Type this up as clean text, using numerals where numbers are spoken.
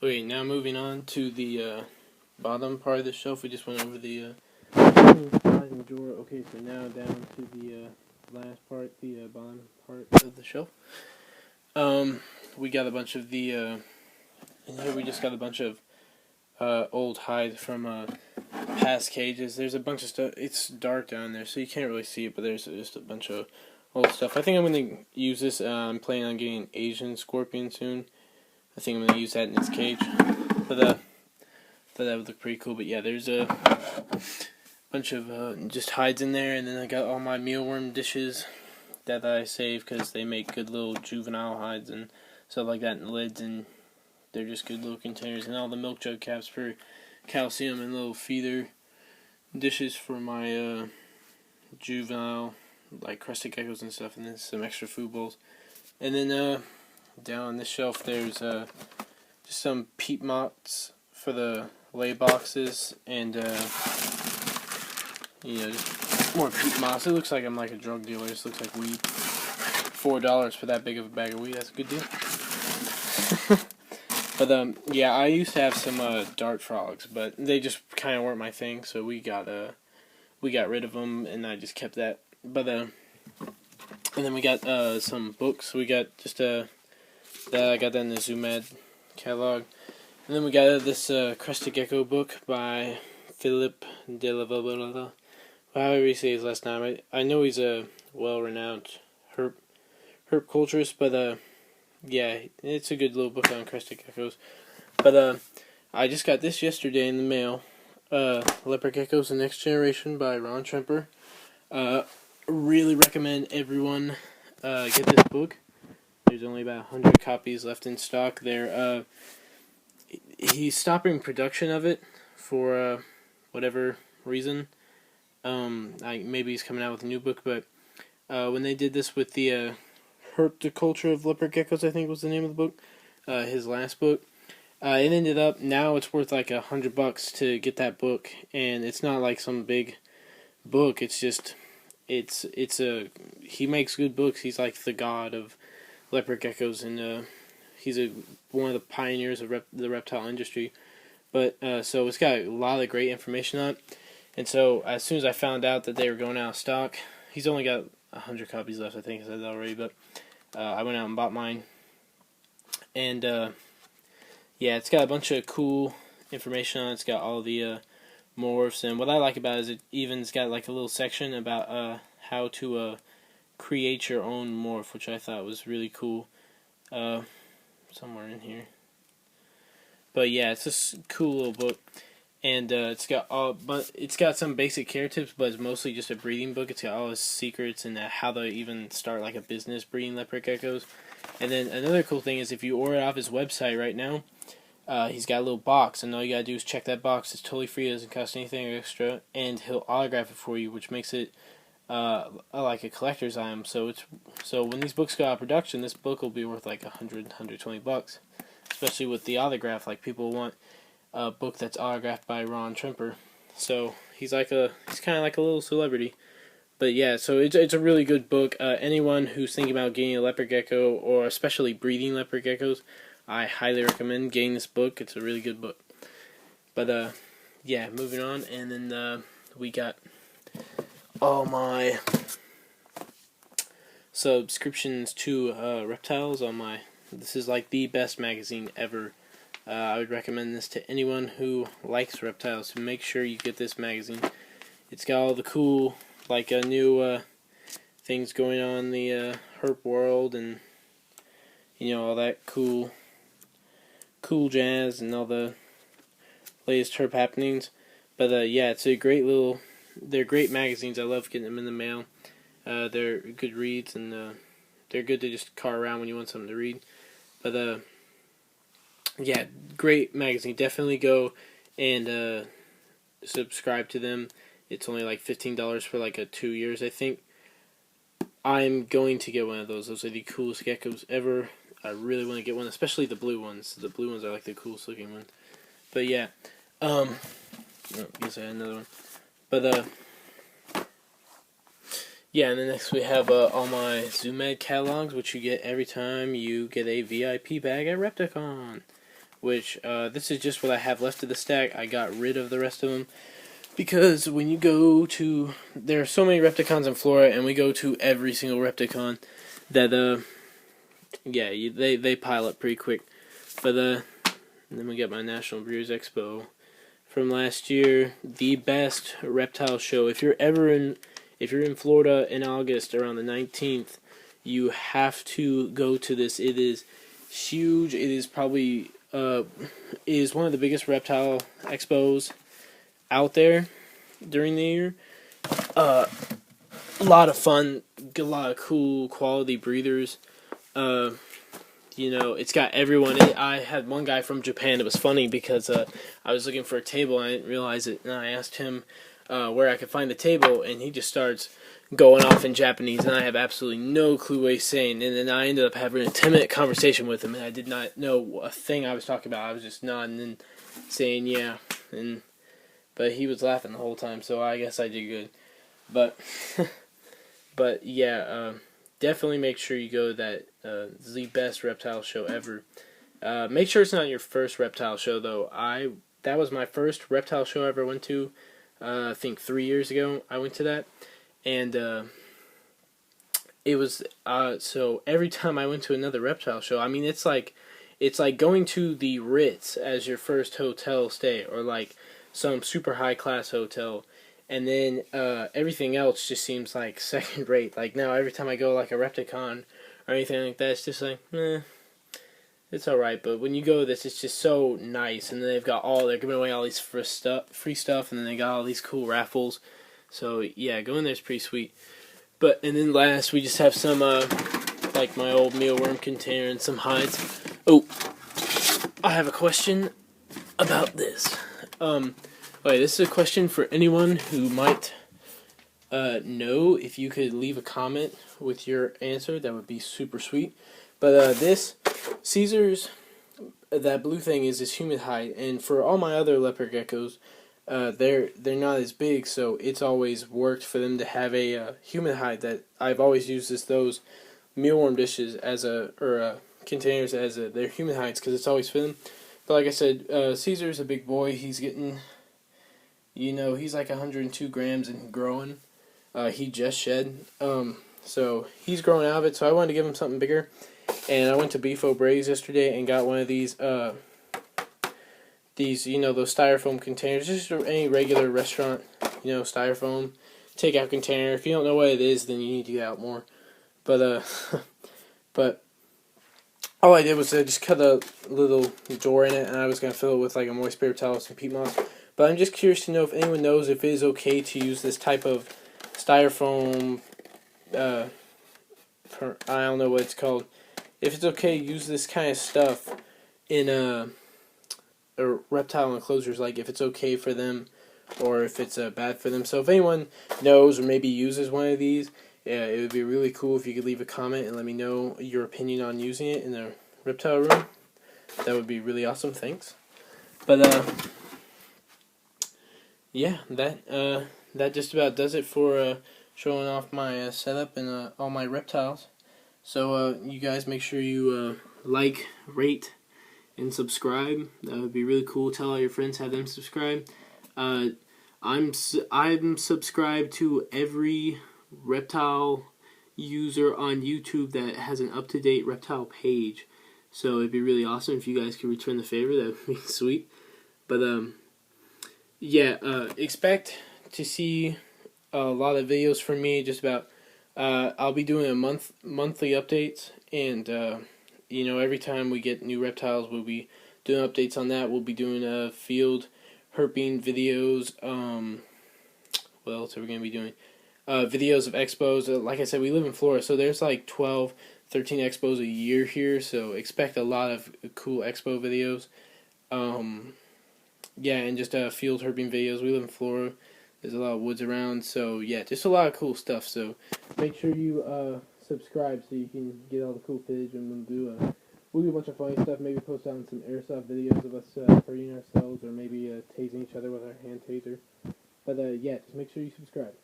Okay, now moving on to the bottom part of the shelf. We just went over the size and drawer. Okay, so now down to the last part, the bottom part of the shelf. We got a bunch of the. In here we just got a bunch of old hides from past cages. There's a bunch of stuff. It's dark down there, so you can't really see it, but there's just a bunch of old stuff. I think I'm going to use this. I'm planning on getting an Asian scorpion soon. I think I'm going to use that in its cage. But thought that would look pretty cool. But yeah, there's a bunch of just hides in there, and then I got all my mealworm dishes that I save because they make good little juvenile hides and stuff like that, and lids, and they're just good little containers, and all the milk jug caps for calcium, and little feeder dishes for my juvenile, like crested geckos and stuff, and then some extra food bowls. And then down on this shelf there's just some peat mots for the lay boxes, and just more peat moss. It looks like I'm like a drug dealer. It just looks like weed. $4 for that big of a bag of weed. That's a good deal. But yeah, I used to have some dart frogs, but they just kind of weren't my thing, so we got rid of them, and I just kept that. But and then we got some books. We got just I got that in the Zoomad catalog, and then we got this Crested Gecko book by Philip de la Valverde. However you say his last name. I know he's a well-renowned herpculturist, but yeah, it's a good little book on crested geckos. But I just got this yesterday in the mail. Leopard Geckos: The Next Generation by Ron Tremper. Really recommend everyone get this book. There's only about 100 copies left in stock. He's stopping production of it for whatever reason. Maybe he's coming out with a new book, but when they did this with the Herpetoculture of Leopard Geckos, I think was the name of the book, his last book, it ended up, now it's worth like $100 to get that book, and it's not like some big book. It's just, he makes good books. He's like the god of leopard geckos, and he's one of the pioneers of the reptile industry. But so it's got a lot of great information on it. And so as soon as I found out that they were going out of stock, he's only got 100 copies left, I think I said that already, but I went out and bought mine. And yeah, it's got a bunch of cool information on it. It's got all the morphs, and what I like about it is it's got like a little section about how to create your own morph, which I thought was really cool. Somewhere in here. But yeah, it's this cool little book. And it's got some basic care tips, but it's mostly just a breeding book. It's got all his secrets and how to even start like a business breeding leopard geckos. And then another cool thing is if you order it off his website right now, he's got a little box, and all you gotta do is check that box. It's totally free, it doesn't cost anything extra, and he'll autograph it for you, which makes it like a collector's item. So when these books go out of production, this book will be worth like $120, especially with the autograph. Like, people want a book that's autographed by Ron Tremper, so he's kind of like a little celebrity. But yeah, so it's a really good book. Anyone who's thinking about getting a leopard gecko, or especially breeding leopard geckos, I highly recommend getting this book. It's a really good book. But yeah, moving on, and then we got all my subscriptions to Reptiles on my. This is like the best magazine ever. I would recommend this to anyone who likes reptiles. So make sure you get this magazine. It's got all the cool, like new things going on in the herp world, and all that cool jazz and all the latest herp happenings. But yeah, it's a great they're great magazines. I love getting them in the mail. They're good reads, and they're good to just cart around when you want something to read. But yeah, great magazine. Definitely go and subscribe to them. It's only like $15 for like 2 years, I think. I'm going to get one of those. Those are the coolest geckos ever. I really want to get one, especially the blue ones. The blue ones are like the coolest looking one. But yeah, I guess I had another one. But yeah, and then next we have all my Zoomad catalogs, which you get every time you get a VIP bag at Repticon. which this is just what I have left of the stack. I got rid of the rest of them because when you go to, there are so many Repticons in Florida, and we go to every single Repticon that yeah, they pile up pretty quick. But and then we get my National Breeders' Expo from last year, the best reptile show. If you're in Florida in August around the 19th, you have to go to this. It is huge. It is probably is one of the biggest reptile expos out there during the year. A lot of fun, a lot of cool quality breeders. It's got everyone. I had one guy from Japan. It was funny because I was looking for a table and I didn't realize it, and I asked him where I could find the table, and he just starts going off in Japanese, and I have absolutely no clue what he's saying. And then I ended up having a 10-minute conversation with him, and I did not know a thing I was talking about. I was just nodding and saying yeah, but he was laughing the whole time, so I guess I did good. But yeah, definitely make sure you go to that. The best reptile show ever. Make sure it's not your first reptile show though. That was my first reptile show I ever went to. I think 3 years ago I went to that, and it was so every time I went to another reptile show, I mean it's like going to the Ritz as your first hotel stay, or like some super high class hotel. And then everything else just seems like second rate. Like now, every time I go like a Repticon or anything like that, it's just like, it's alright. But when you go to this, it's just so nice. And then they're giving away all these free stuff, and then they got all these cool raffles. So yeah, going there is pretty sweet. And then last, we just have some like my old mealworm container and some hides. Oh, I have a question about this. Okay, this is a question for anyone who might know. If you could leave a comment with your answer, that would be super sweet. But this Caesar's, that blue thing is this humid hide, and for all my other leopard geckos, they're not as big, so it's always worked for them to have a humid hide. That I've always used those mealworm dishes containers as their humid hides, because it's always fit them. But like I said, Caesar's a big boy. He's getting, he's like 102 grams and growing. He just shed, so he's growing out of it. So I wanted to give him something bigger, and I went to Beef O'Brady's yesterday and got one of these those styrofoam containers, just any regular restaurant, styrofoam takeout container. If you don't know what it is, then you need to get out more. But but all I did was just cut a little door in it, and I was gonna fill it with like a moist paper towel, some peat moss. But I'm just curious to know if anyone knows if it is okay to use this type of styrofoam. I don't know what it's called. If it's okay to use this kind of stuff in reptile enclosures, like if it's okay for them, or if it's bad for them. So if anyone knows or maybe uses one of these, it would be really cool if you could leave a comment and let me know your opinion on using it in the reptile room. That would be really awesome. Thanks. But yeah, that just about does it for showing off my setup and all my reptiles. So you guys make sure you like, rate, and subscribe. That would be really cool. Tell all your friends, have them subscribe. I'm subscribed to every reptile user on YouTube that has an up-to-date reptile page. So it'd be really awesome if you guys could return the favor. That would be sweet. But yeah, expect to see a lot of videos from me. Just about, I'll be doing monthly updates, and every time we get new reptiles, we'll be doing updates on that. We'll be doing field herping videos. What else are we gonna be doing? Videos of expos. Like I said, we live in Florida, so there's like 12, 13 expos a year here. So expect a lot of cool expo videos. Yeah, and just field herping videos. We live in Florida. There's a lot of woods around, so yeah, just a lot of cool stuff. So make sure you subscribe so you can get all the cool footage, and we'll do a bunch of funny stuff. Maybe post on some airsoft videos of us hurting ourselves, or maybe tasing each other with our hand taser. But yeah, just make sure you subscribe.